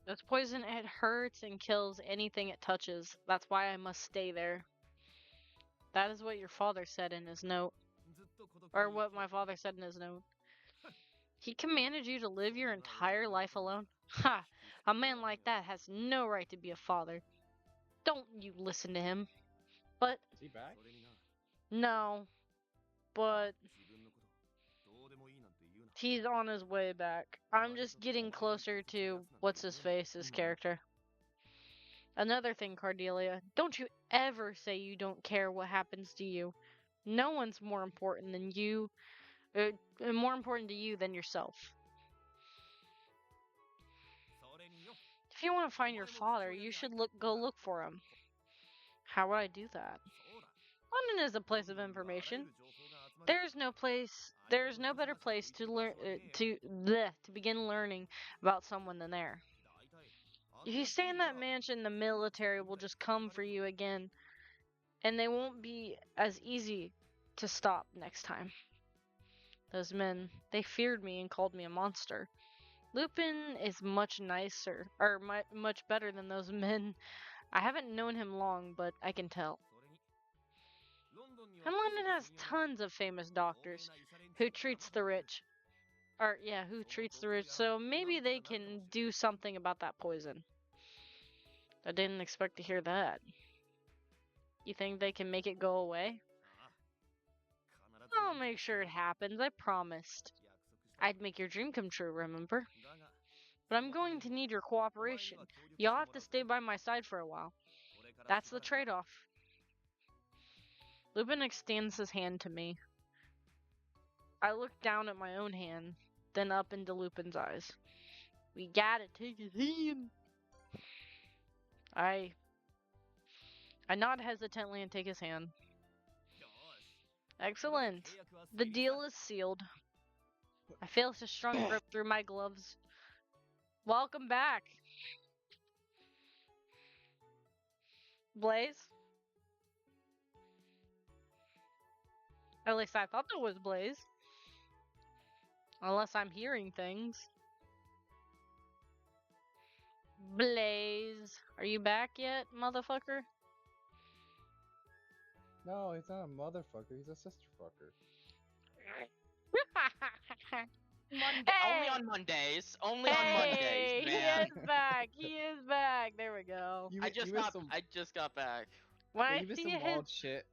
This poison, it hurts and kills anything it touches. That's why I must stay there. That is what your father said in his note. Or what my father said in his note. He commanded you to live your entire life alone? Ha! A man like that has no right to be a father. Don't you listen to him. But, Is he back? no. But, he's on his way back. I'm just getting closer to what's-his-face's character. Another thing, Cordelia, don't you ever say you don't care what happens to you. No one's more important than you, more important to you than yourself. If you want to find your father, you should go look for him. How would I do that? London is a place of information. There's no better place to learn to begin learning about someone than there. If you stay in that mansion, the military will just come for you again, and they won't be as easy to stop next time. Those men, they feared me and called me a monster. Lupin is much nicer, or much better than those men. I haven't known him long, but I can tell. And London has tons of famous doctors who treats the rich. Who treats the rich, so maybe they can do something about that poison. I didn't expect to hear that. You think they can make it go away? I'll make sure it happens, I promised. I'd make your dream come true, remember? But I'm going to need your cooperation. You'll have to stay by my side for a while. That's the trade-off. Lupin extends his hand to me. I look down at my own hand, then up into Lupin's eyes. We gotta take his hand. I nod hesitantly and take his hand. Excellent. The deal is sealed. I feel a strong grip through my gloves. Welcome back, Blaze. At least I thought that was Blaze. Unless I'm hearing things. Blaze. Are you back yet, motherfucker? No, he's not a motherfucker. He's a sister fucker. Only on Mondays. Only on Mondays, man. He is back. He is back. There we go. I just got back. When Yeah, I you missed see some his... wild shit.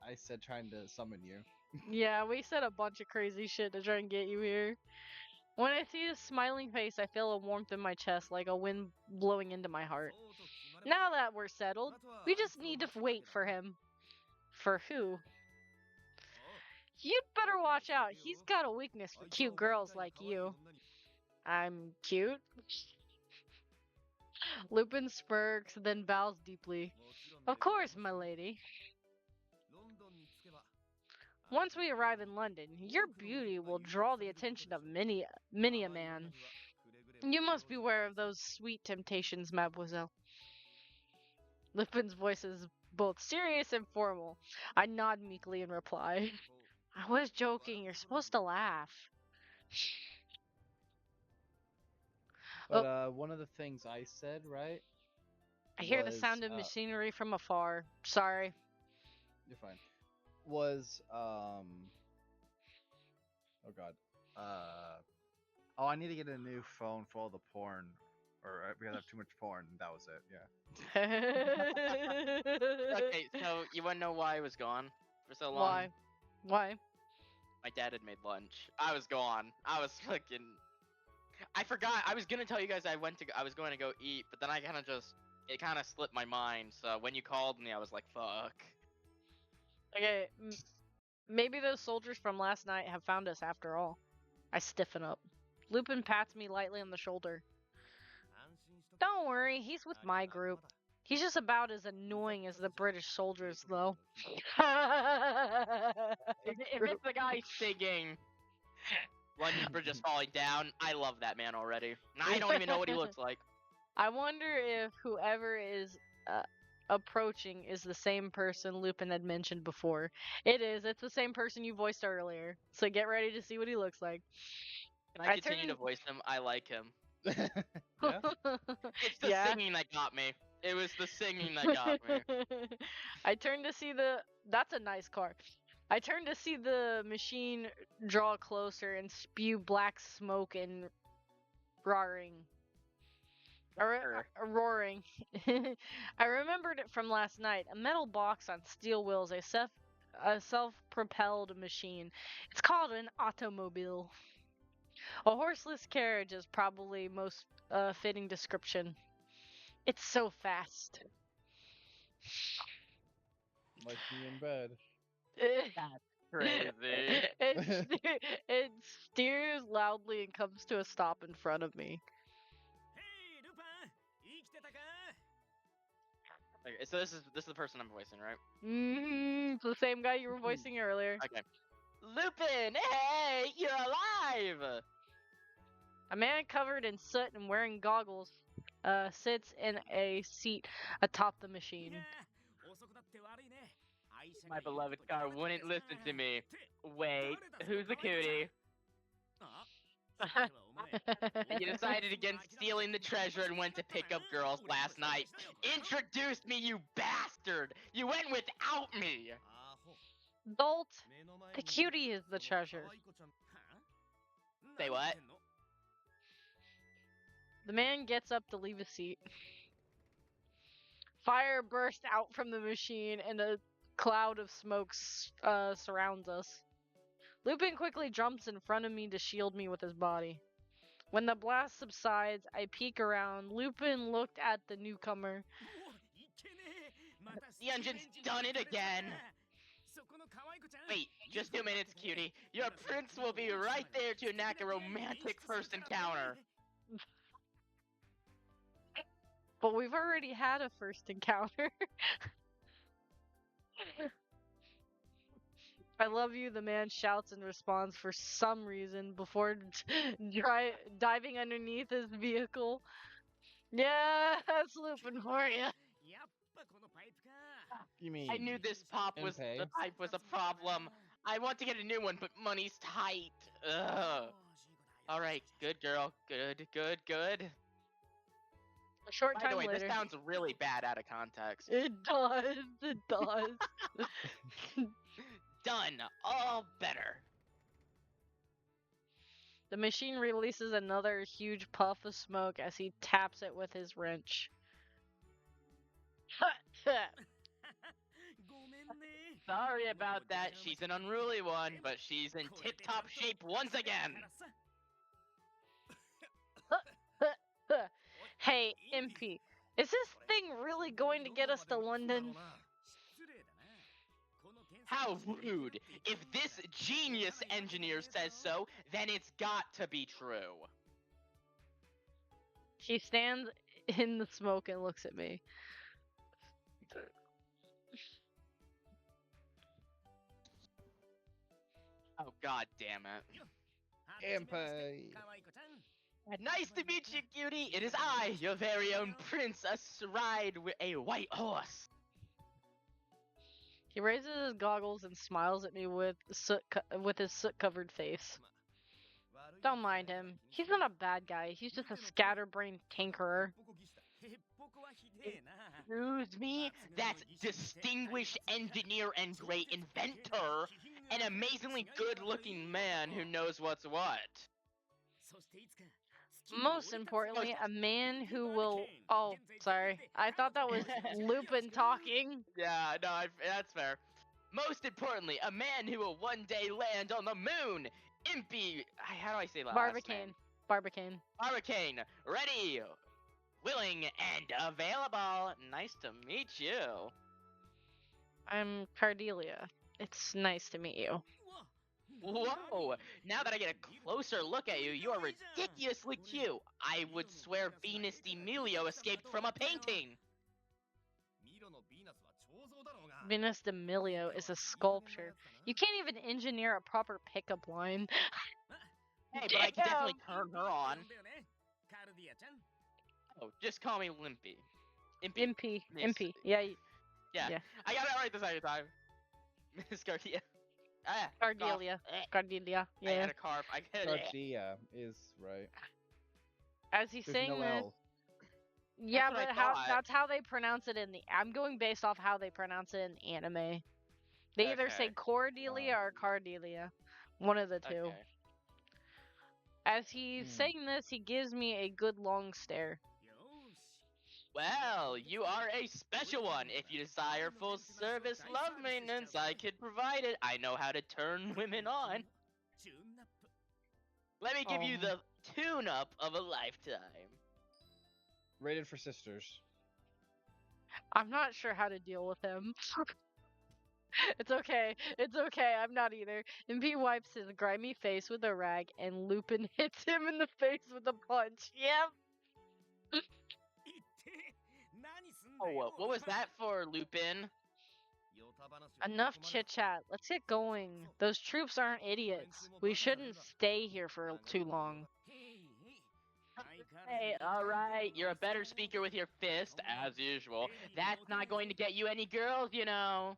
I said trying to summon you. Yeah, we said a bunch of crazy shit to try and get you here. When I see his smiling face, I feel a warmth in my chest, like a wind blowing into my heart. Now that we're settled, we just need to wait for him. For who? You'd better watch out. He's got a weakness for cute girls like you. I'm cute? Lupin smirks, then bows deeply. Of course, my lady. Once we arrive in London, your beauty will draw the attention of many a man. You must beware of those sweet temptations, mademoiselle. Lupin's voice is both serious and formal. I nod meekly in reply. I was joking, you're supposed to laugh. But one of the things I said, right? I hear the sound of machinery from afar. Sorry. You're fine. Was oh god. I need to get a new phone for all the porn, or we have too much porn. That was it. Yeah. Okay, so you wanna know why I was gone for so long? Why? My dad had made lunch. I was gone. I was fucking. I forgot. I was gonna tell you guys I was going to go eat, but then it kind of slipped my mind. So when you called me, I was like, fuck. Okay, maybe those soldiers from last night have found us after all. I stiffen up. Lupin pats me lightly on the shoulder. Don't worry, he's with my group. He's just about as annoying as the British soldiers, though. If it's the guy singing London Bridge is falling down, I love that man already. And I don't even know what he looks like. I wonder if whoever is approaching is the same person Lupin had mentioned before. It is. It's the same person you voiced earlier. So get ready to see what he looks like. Can I continue to voice him? I like him. Yeah. It's the Yeah. singing that got me. It was the singing that got me. I turned to see that's a nice car. I turned to see the machine draw closer and spew black smoke and roaring. Roaring. I remembered it from last night. A metal box on steel wheels, a self-propelled machine. It's called an automobile. A horseless carriage is probably most fitting description. It's so fast. Like me in bed. Crazy. It steers loudly and comes to a stop in front of me. Okay, so this is the person I'm voicing, right? It's the same guy you were voicing earlier. Okay. Lupin, hey, you're alive! A man covered in soot and wearing goggles sits in a seat atop the machine. My beloved car wouldn't listen to me. Wait, who's the cutie? You decided against stealing the treasure and went to pick up girls last night. Introduced me, you bastard! You went without me! Dolt, the cutie is the treasure. Say what? The man gets up to leave his seat. Fire bursts out from the machine and a cloud of smoke surrounds us. Lupin quickly jumps in front of me to shield me with his body. When the blast subsides, I peek around. Lupin looked at the newcomer. The engine's done it again! Wait, just 2 minutes, cutie. Your prince will be right there to enact a romantic first encounter. But we've already had a first encounter. I love you, the man shouts in response for some reason before diving underneath his vehicle. Yeah, that's Lupin for you. You mean I knew this the pipe was a problem. I want to get a new one, but money's tight. Ugh. Alright, good girl. Good. A short By time the way, later. this sounds really bad out of context. It does. Done. All better. The machine releases another huge puff of smoke as he taps it with his wrench. Sorry about that. She's an unruly one, but she's in tip-top shape once again. Hey, Impy, is this thing really going to get us to London? How rude. If this genius engineer says so, then it's got to be true. She stands in the smoke and looks at me. Oh, god damn it. Empay. Nice to meet you, cutie. It is I, your very own prince, astride with a white horse. He raises his goggles and smiles at me with his soot-covered face. Don't mind him. He's not a bad guy. He's just a scatterbrained tinkerer. Excuse me? That's distinguished engineer and great inventor. An amazingly good-looking man who knows what's what. Most importantly, a man who will... Oh, sorry. I thought that was Lupin talking. Yeah, no, that's fair. Most importantly, a man who will one day land on the moon. Impy... How do I say that? Barbicane. Barbicane. Ready, willing, and available. Nice to meet you. I'm Cardelia. It's nice to meet you. Whoa! Now that I get a closer look at you, you are ridiculously cute. I would swear Venus de Milo escaped from a painting. Venus de Milo is a sculpture. You can't even engineer a proper pickup line. Hey, but I can definitely turn her on. Oh, just call me Limpy. Impy. Yeah. I got it right the second time. Miss Garcia. Cardelia. Cough. Cardelia. I Yeah. had a carp. I get it. Garcia is right. As he's There's saying no this, L. yeah, what I but thought. that's how they pronounce it in the. I'm going based off how they pronounce it in anime. They either say Okay. Cordelia or Cardelia, one of the two. Okay. As he's saying this, he gives me a good long stare. Well, you are a special one. If you desire full service love maintenance, I could provide it. I know how to turn women on. Let me give you the tune-up of a lifetime. Rated for sisters. I'm not sure how to deal with him. It's okay. It's okay. I'm not either. MP wipes his grimy face with a rag, and Lupin hits him in the face with a punch. Yep. Oh, what was that for, Lupin? Enough chit chat. Let's get going. Those troops aren't idiots. We shouldn't stay here for too long. Hey, alright, you're a better speaker with your fist, as usual. That's not going to get you any girls, you know.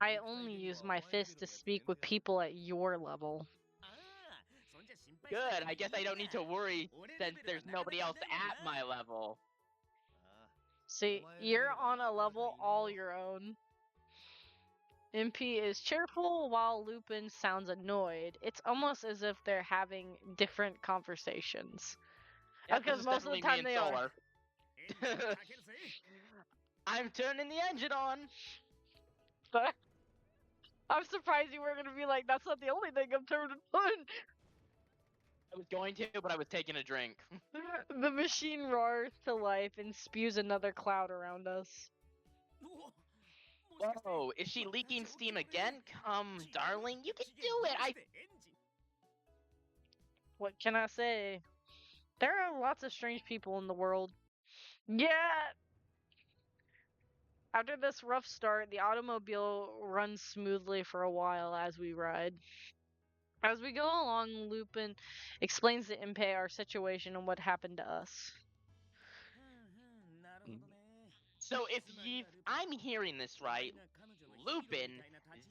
I only use my fist to speak with people at your level. Good, I guess I don't need to worry since there's nobody else at my level. See, you're on a level all your own. MP is cheerful while Lupin sounds annoyed. It's almost as if they're having different conversations. Yep, Because most of the time they are. I'm turning the engine on. But I'm surprised you were gonna be like, that's not the only thing I'm turning on. I was going to, but I was taking a drink. The machine roars to life and spews another cloud around us. Whoa, is she leaking steam again? Come, darling, you can do it! What can I say? There are lots of strange people in the world. Yeah! After this rough start, the automobile runs smoothly for a while as we ride. As we go along, Lupin explains to Impei our situation and what happened to us. So if I'm hearing this right, Lupin,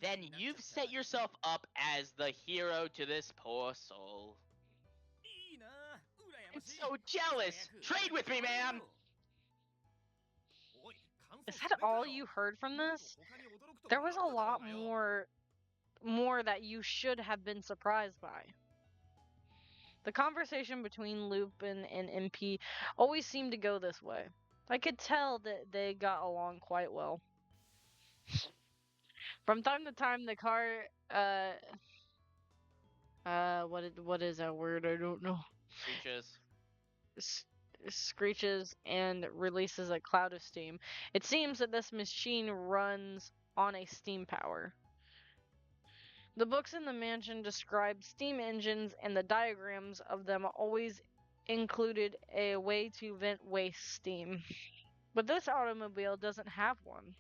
then you've set yourself up as the hero to this poor soul. I'm so jealous! Trade with me, man! Is that all you heard from this? There was a lot more that you should have been surprised by. The conversation between Lupin and MP always seemed to go this way. I could tell that they got along quite well. From time to time, the car, what is that word? I don't know. Screeches and releases a cloud of steam. It seems that this machine runs on a steam power. The books in the mansion described steam engines, and the diagrams of them always included a way to vent waste steam. But this automobile doesn't have one.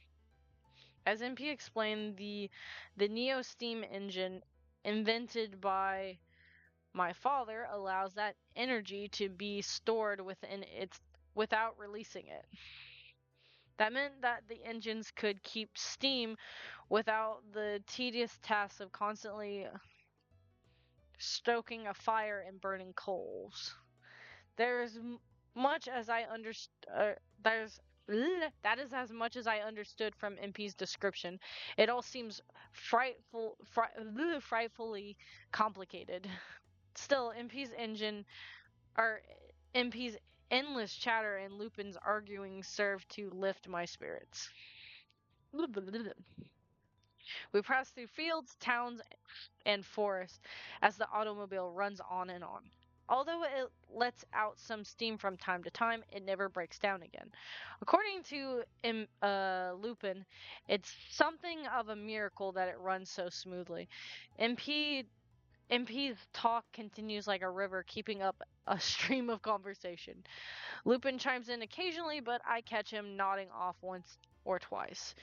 As MP explained, the Neo steam engine invented by my father allows that energy to be stored within its without releasing it. That meant that the engines could keep steam without the tedious task of constantly stoking a fire and burning coals. There's much as I understood. That is as much as I understood from MP's description. It all seems frightfully complicated. Still, MP's endless chatter and Lupin's arguing served to lift my spirits. We pass through fields, towns, and forests as the automobile runs on and on. Although it lets out some steam from time to time, it never breaks down again. According to Lupin, it's something of a miracle that it runs so smoothly. MP's talk continues like a river, keeping up a stream of conversation. Lupin chimes in occasionally, but I catch him nodding off once or twice.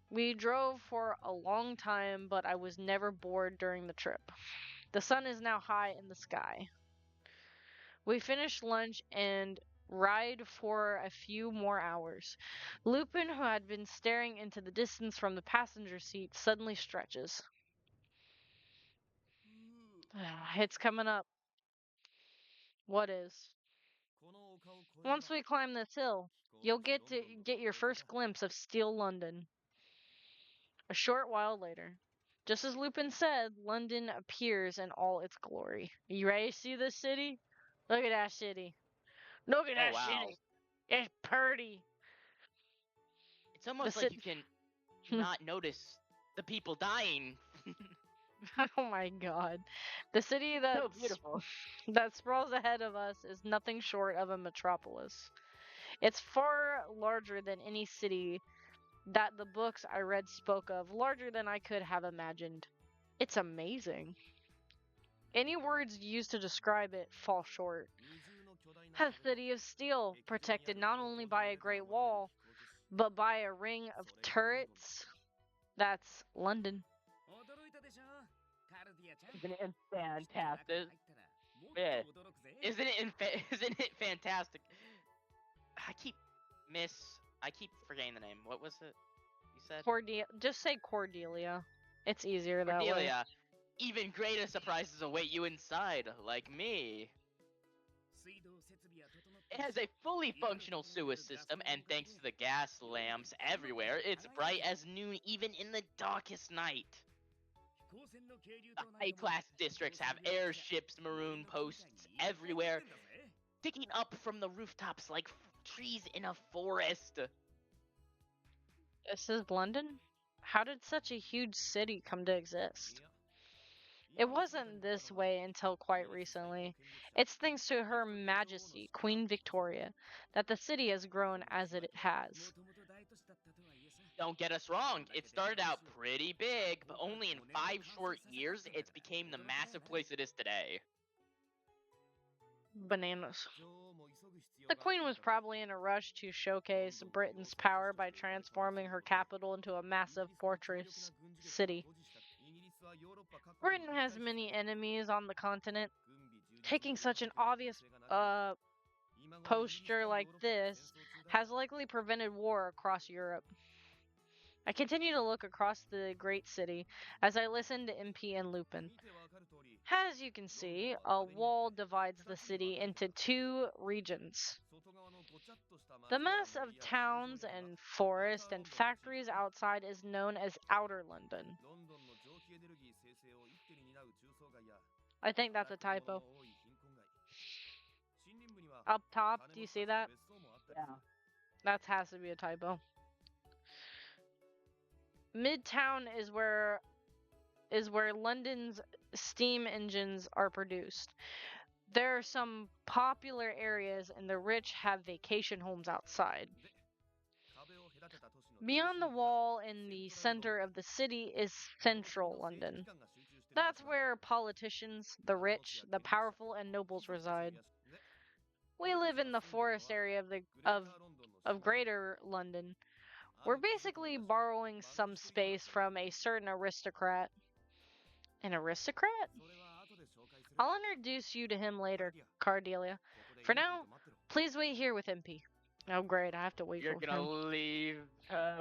We drove for a long time, but I was never bored during the trip. The sun is now high in the sky. We finish lunch and ride for a few more hours. Lupin, who had been staring into the distance from the passenger seat, suddenly stretches. It's coming up. What is? Once we climb this hill, you'll get your first glimpse of Steel London. A short while later, just as Lupin said, London appears in all its glory. You ready to see this city? Look at that city. Look at that wow. city. It's pretty. It's almost like you can not notice the people dying. Oh my god. The city that's So beautiful. that sprawls ahead of us is nothing short of a metropolis. It's far larger than any city that the books I read spoke of, larger than I could have imagined. It's amazing. Any words used to describe it fall short. A city of steel, protected not only by a great wall, but by a ring of turrets. That's London. Isn't it fantastic? Yeah. Isn't it fantastic? I keep forgetting the name. What was it you said? Just say Cordelia. It's easier that way. Cordelia. Even greater surprises await you inside, like me. It has a fully functional sewer system, and thanks to the gas lamps everywhere, it's bright as noon even in the darkest night. The high-class districts have airships, maroon posts everywhere, sticking up from the rooftops like trees in a forest. This is London? How did such a huge city come to exist? It wasn't this way until quite recently. It's thanks to Her Majesty, Queen Victoria, that the city has grown as it has. Don't get us wrong, it started out pretty big, but only in 5 short years, it's became the massive place it is today. Bananas. The Queen was probably in a rush to showcase Britain's power by transforming her capital into a massive fortress city. Britain has many enemies on the continent. Taking such an obvious posture like this has likely prevented war across Europe. I continue to look across the great city as I listen to MP and Lupin. As you can see, a wall divides the city into 2 regions. The mass of towns and forests and factories outside is known as Outer London. I think that's a typo. Up top, do you see that? Yeah. That has to be a typo. Midtown is where London's steam engines are produced. There are some popular areas and the rich have vacation homes outside. Beyond the wall in the center of the city is central London. That's where politicians, the rich, the powerful, and nobles reside. We live in the forest area of Greater London. We're basically borrowing some space from a certain aristocrat. An aristocrat? I'll introduce you to him later, Cordelia. For now, please wait here with MP. Oh great, I have to wait for him. You're gonna leave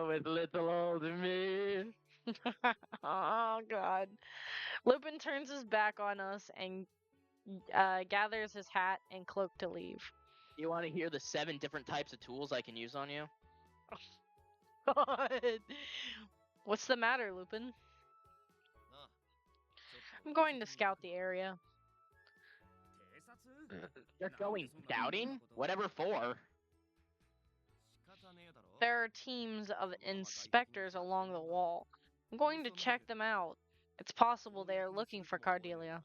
with little old me. Oh god. Lupin turns his back on us and gathers his hat and cloak to leave. You want to hear the 7 different types of tools I can use on you? God. What's the matter, Lupin? I'm going to scout the area. You're going scouting? Whatever for? There are teams of inspectors along the wall. I'm going to check them out. It's possible they are looking for Cordelia.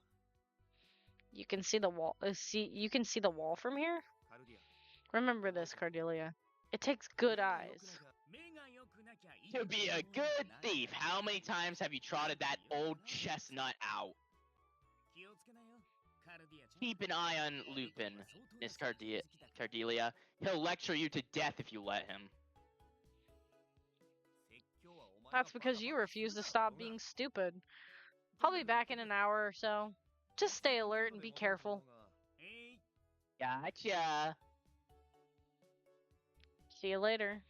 You can see the wall. You can see the wall from here? Remember this, Cordelia. It takes good eyes. To be a good thief, how many times have you trotted that old chestnut out? Keep an eye on Lupin, Miss Cordelia. He'll lecture you to death if you let him. That's because you refuse to stop being stupid. I'll be back in an hour or so. Just stay alert and be careful. Gotcha. See you later.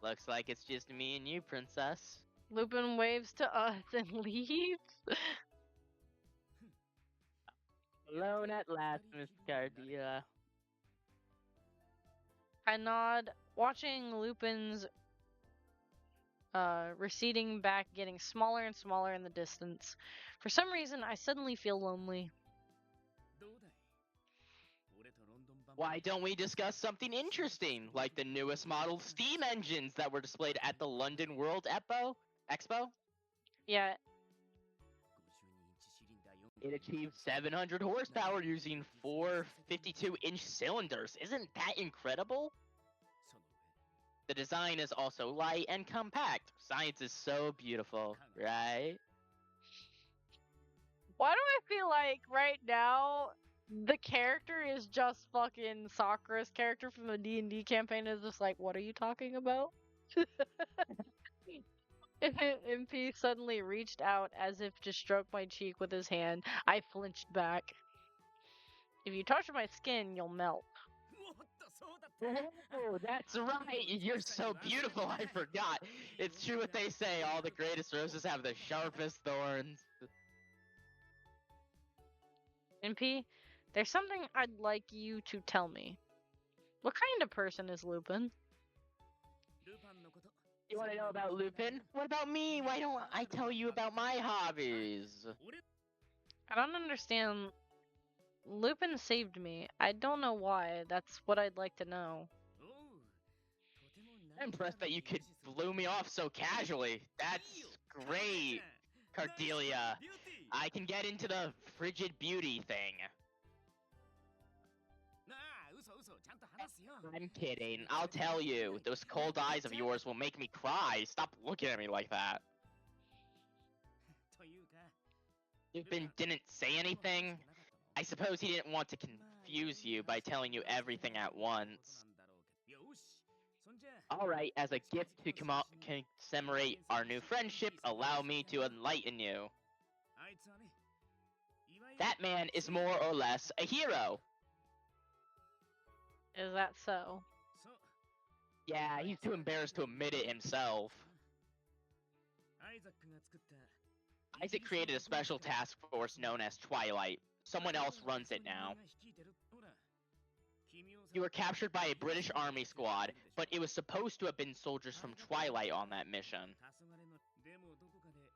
Looks like it's just me and you, princess. Lupin waves to us and leaves. Hello alone at last, Miss Cardia. I nod, watching Lupin's receding back, getting smaller and smaller in the distance. For some reason, I suddenly feel lonely. Why don't we discuss something interesting, like the newest model steam engines that were displayed at the London World Expo? Yeah, It achieved 700 horsepower using 4 52-inch cylinders. Isn't that incredible? The design is also light and compact. Science is so beautiful, right? why do I feel like right now the character is just fucking Sakura's character from the D&D campaign is just like, what are you talking about? MP suddenly reached out as if to stroke my cheek with his hand. I flinched back. If you touch my skin, you'll melt. Oh, that's right. You're so beautiful. I forgot. It's true what they say. All the greatest roses have the sharpest thorns. MP, there's something I'd like you to tell me. What kind of person is Lupin? You want to know about Lupin? What about me? Why don't I tell you about my hobbies? I don't understand. Lupin saved me. I don't know why. That's what I'd like to know. I'm impressed that you could blow me off so casually. That's great, Cardelia. I can get into the frigid beauty thing. I'm kidding. I'll tell you. Those cold eyes of yours will make me cry. Stop looking at me like that. Lupin didn't say anything. I suppose he didn't want to confuse you by telling you everything at once. Alright, as a gift to commemorate our new friendship, allow me to enlighten you. That man is more or less a hero. Is that so? Yeah, he's too embarrassed to admit it himself. Isaac created a special task force known as Twilight. Someone else runs it now. You were captured by a British army squad, but it was supposed to have been soldiers from Twilight on that mission.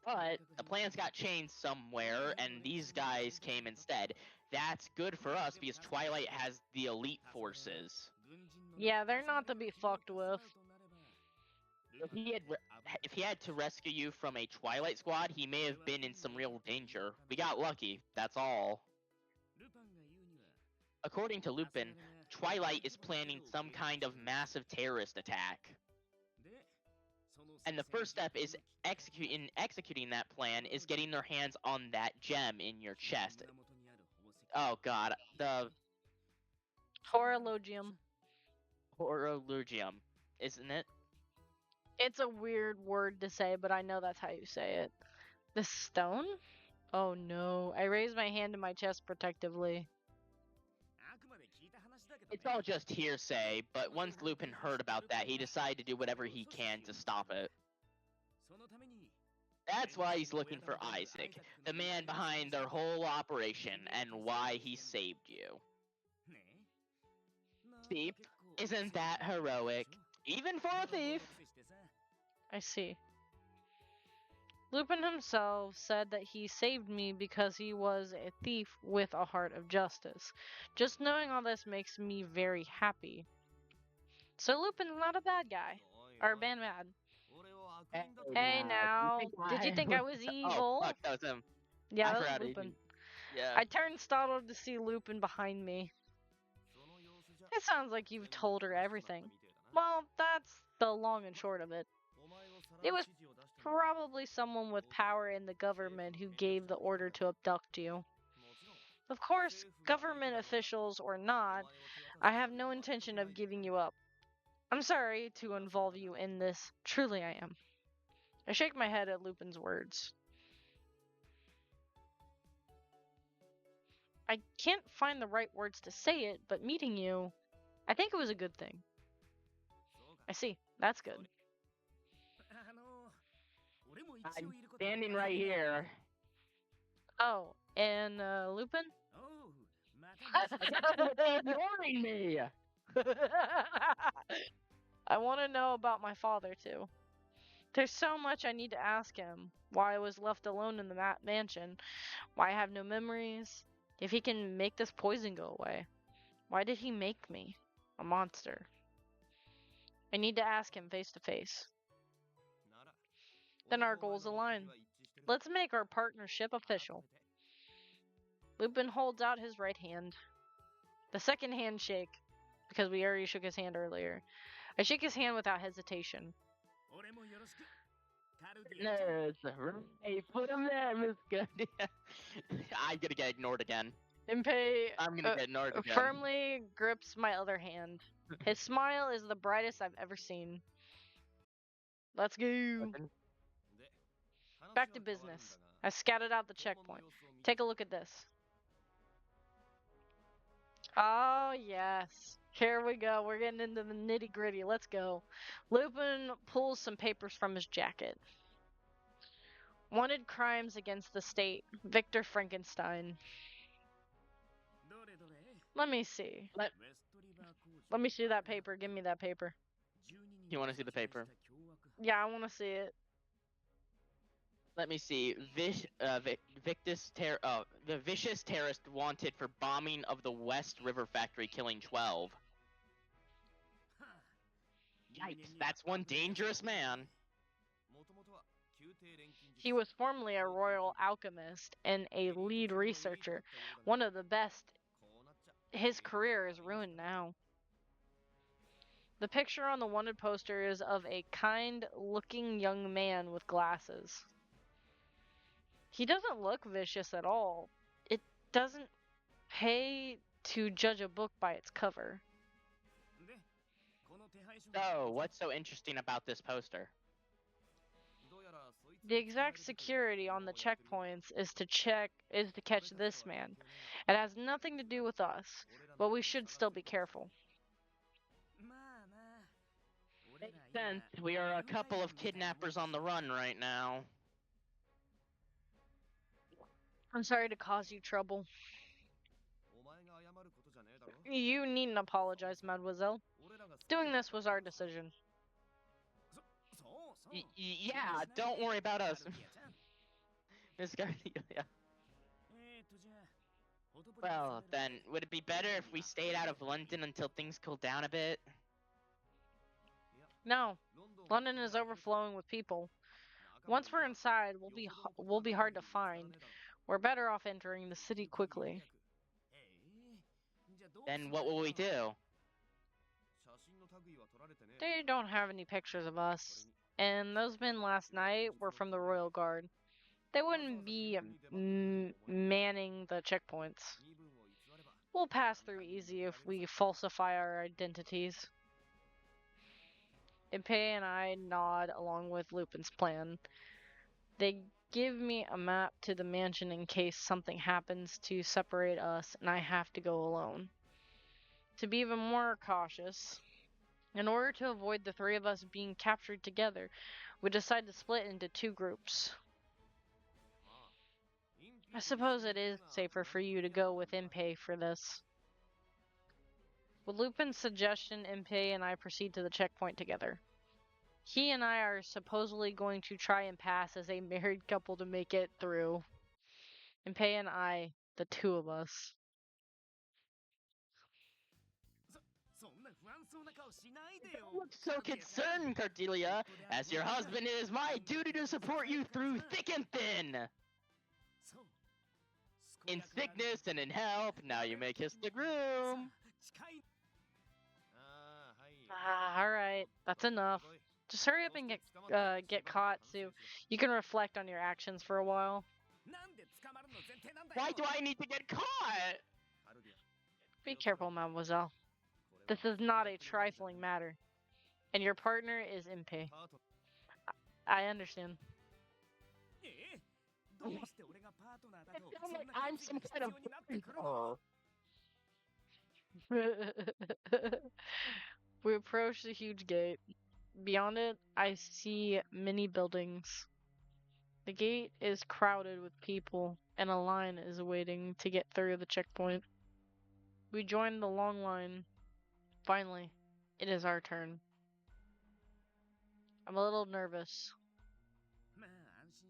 But the plans got changed somewhere, and these guys came instead. That's good for us because Twilight has the elite forces. Yeah, they're not to be fucked with. If he had to rescue you from a Twilight squad, he may have been in some real danger. We got lucky, that's all. According to Lupin, Twilight is planning some kind of massive terrorist attack. And the first step is executing that plan is getting their hands on that gem in your chest. Oh god, the Horologium. Horologium, isn't it? It's a weird word to say, but I know that's how you say it. The stone? Oh no. I raise my hand to my chest protectively. It's all just hearsay, but once Lupin heard about that, he decided to do whatever he can to stop it. That's why he's looking for Isaac, the man behind their whole operation, and why he saved you. See, isn't that heroic? Even for a thief! I see. Lupin himself said that he saved me because he was a thief with a heart of justice. Just knowing all this makes me very happy. So Lupin's not a bad guy. Or bad mad. Hey now, did you think I was evil? Oh, fuck, that was him. Yeah, I that was forgot Lupin. Yeah. I turned startled to see Lupin behind me. It sounds like you've told her everything. Well, that's the long and short of it. It was probably someone with power in the government who gave the order to abduct you. Of course, government officials or not, I have no intention of giving you up. I'm sorry to involve you in this. Truly I am. I shake my head at Lupin's words. I can't find the right words to say it, but meeting you, I think it was a good thing. I see. That's good. I'm standing right here. Oh, and Lupin? Ignoring me. I want to know about my father, too. There's so much I need to ask him. Why I was left alone in the mansion. Why I have no memories. If he can make this poison go away. Why did he make me? A monster. I need to ask him face to face. Then our goals align. Let's make our partnership official. Lupin holds out his right hand. The second handshake, because we already shook his hand earlier. I shake his hand without hesitation. No, hey, put him there, Miss Goody. I'm gonna get ignored again. Impei I'm gonna get ignored again. firmly grips my other hand. His smile is the brightest I've ever seen. Let's go. Back to business. I scouted out the checkpoint. Take a look at this. Oh, yes. Here we go. We're getting into the nitty gritty. Let's go. Lupin pulls some papers from his jacket. Wanted crimes against the state. Victor Frankenstein. Let me see. Let me see that paper. Give me that paper. You want to see the paper? Yeah, I want to see it. Let me see. The vicious terrorist wanted for bombing of the West River factory, killing 12. Yikes! That's one dangerous man. He was formerly a royal alchemist and a lead researcher, one of the best. His career is ruined now. The picture on the wanted poster is of a kind-looking young man with glasses. He doesn't look vicious at all. It doesn't pay to judge a book by its cover. So, what's so interesting about this poster? The exact security on the checkpoints is to catch this man. It has nothing to do with us, but we should still be careful. Makes sense. We are a couple of kidnappers on the run right now. I'm sorry to cause you trouble. You needn't apologize, mademoiselle. Doing this was our decision. Yeah, don't worry about us. Miss Garcia. Well, then, would it be better if we stayed out of London until things cool down a bit? No. London is overflowing with people. Once we're inside, we'll be hard to find. We're better off entering the city quickly. Then what will we do? They don't have any pictures of us. And those men last night were from the Royal Guard. They wouldn't be manning the checkpoints. We'll pass through easy if we falsify our identities. Impei and I nod along with Lupin's plan. They give me a map to the mansion in case something happens to separate us and I have to go alone. To be even more cautious, in order to avoid the three of us being captured together, we decide to split into two groups. I suppose it is safer for you to go with Impei for this. With Lupin's suggestion, Impei and I proceed to the checkpoint together. He and I are supposedly going to try and pass as a married couple to make it through. Impei and I, the two of us. Don't look so concerned, Cordelia. As your husband, it is my duty to support you through thick and thin. In sickness and in health, now you may kiss the groom. Alright, that's enough. Just hurry up and get caught so you can reflect on your actions for a while. Why do I need to get caught? Be careful, mademoiselle. This is not a trifling matter. And your partner is Impei. I understand. I feel like I'm some kind of... Oh. We approach the huge gate. Beyond it, I see many buildings. The gate is crowded with people, and a line is waiting to get through the checkpoint. We joined the long line. Finally, it is our turn. I'm a little nervous.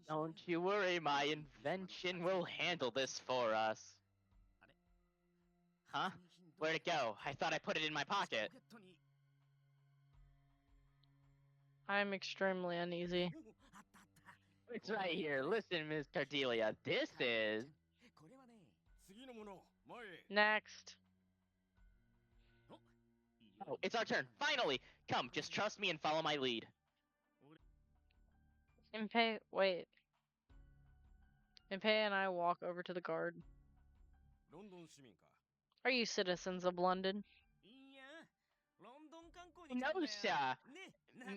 Don't you worry, my invention will handle this for us. Huh? Where'd it go? I thought I put it in my pocket. I'm extremely uneasy. It's right here. Listen, Miss Cordelia. This is... Next. Oh, it's our turn. Finally! Come, just trust me and follow my lead. Wait. Impey and I walk over to the guard. Are you citizens of London? No, sir.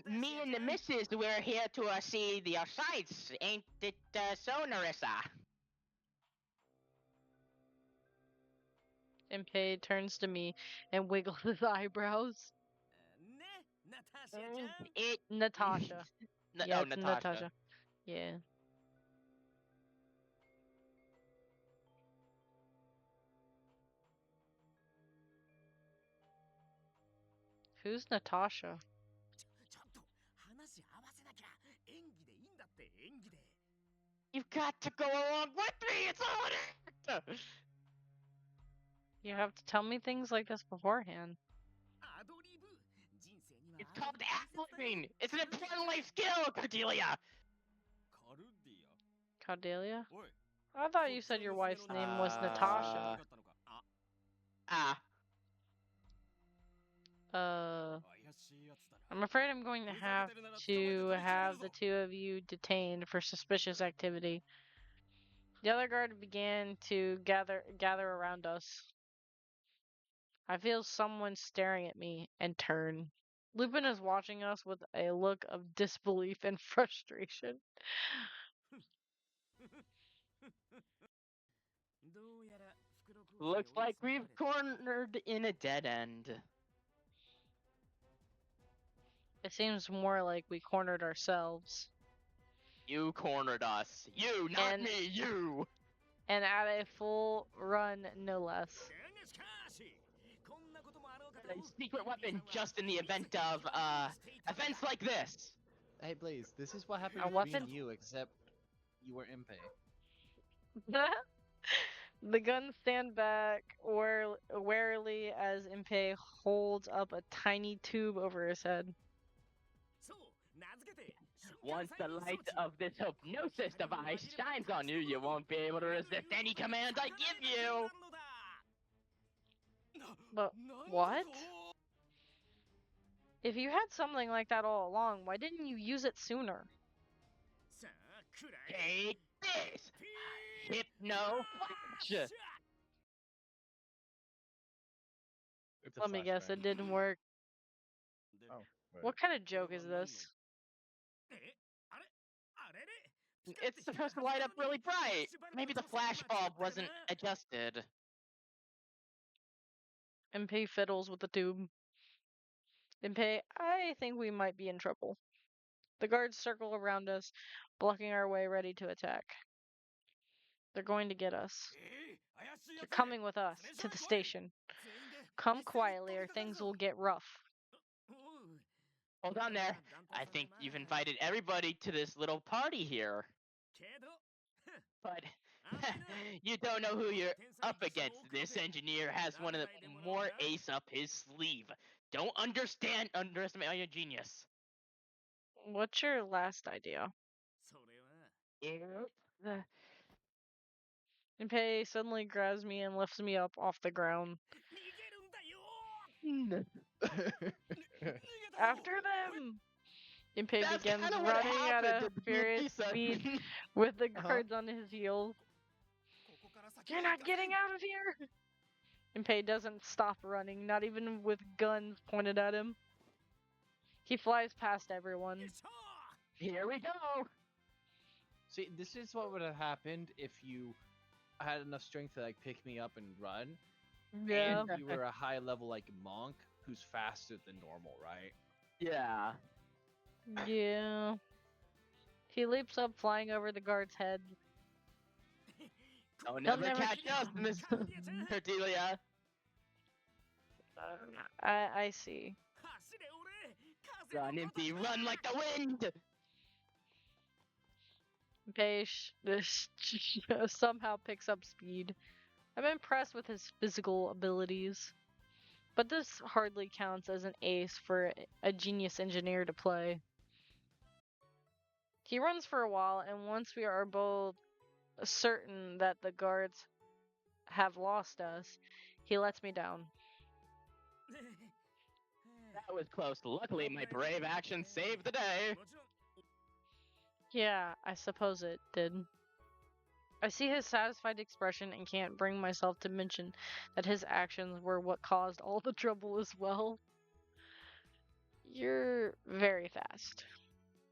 Me and the missus, we're here to see the sights. Ain't it so, Nerissa? Impey turns to me and wiggles his eyebrows. Natasha. Yeah, oh, it's Natasha. Yeah. Who's Natasha? You've got to go along with me. It's all an act. You have to tell me things like this beforehand. It's called ad-libbing. It's an important life skill, Cordelia. Cordelia? I thought you said your wife's name was Natasha. I'm afraid I'm going to have the two of you detained for suspicious activity. The other guard began to gather around us. I feel someone staring at me and turn. Lupin is watching us with a look of disbelief and frustration. Looks like we've cornered in a dead end. It seems more like we cornered ourselves. You cornered us. You, not me, you! And at a full run, no less. A secret weapon just in the event of, events like this. Hey, Blaze, this is what happened A between weapon? you, except you were Impey. The guns stand back warily as Impey holds up a tiny tube over his head. Once the light of this hypnosis device shines on you, you won't be able to resist any command I give you! But what? If you had something like that all along, why didn't you use it sooner? Take this! Hypno Flash! Let me guess, it didn't work. Oh, wait. What kind of joke is this? It's supposed to light up really bright. Maybe the flash bulb wasn't adjusted. Impey fiddles with the tube. Impey, I think we might be in trouble. The guards circle around us, blocking our way, ready to attack. They're going to get us. They're coming with us to the station. Come quietly or things will get rough. Hold on there. I think you've invited everybody to this little party here. But you don't know who you're up against. This engineer has one of the more ace up his sleeve. Don't underestimate your genius. What's your last idea? Impey suddenly grabs me and lifts me up off the ground. After them! Impey begins running at a furious speed with the guards on his heels. You're not getting out of here! Impey doesn't stop running, not even with guns pointed at him. He flies past everyone. Here we go! See, this is what would have happened if you had enough strength to like pick me up and run. Yeah. And you were a high level like monk who's faster than normal, right? Yeah. Yeah. He leaps up, flying over the guard's head. I'll never catch up, Miss Cordelia. I see. Run, empty, run like the wind! Peish somehow picks up speed. I'm impressed with his physical abilities. But this hardly counts as an ace for a genius engineer to play. He runs for a while, and once we are both certain that the guards have lost us, he lets me down. That was close. Luckily, my brave action saved the day. Yeah, I suppose it did. I see his satisfied expression and can't bring myself to mention that his actions were what caused all the trouble as well. You're very fast.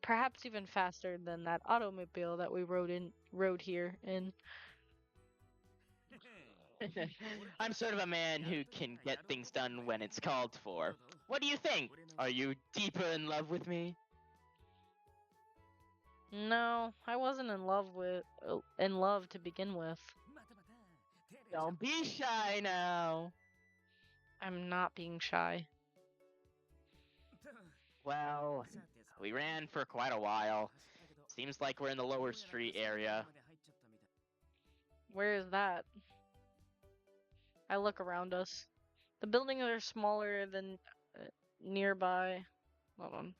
Perhaps even faster than that automobile that we rode here in. I'm sort of a man who can get things done when it's called for. What do you think? Are you deeper in love with me? No, I wasn't in love to begin with. Don't be shy now. I'm not being shy. Well, we ran for quite a while. Seems like we're in the lower street area. Where is that? I look around us. The buildings are smaller than nearby. Hold on.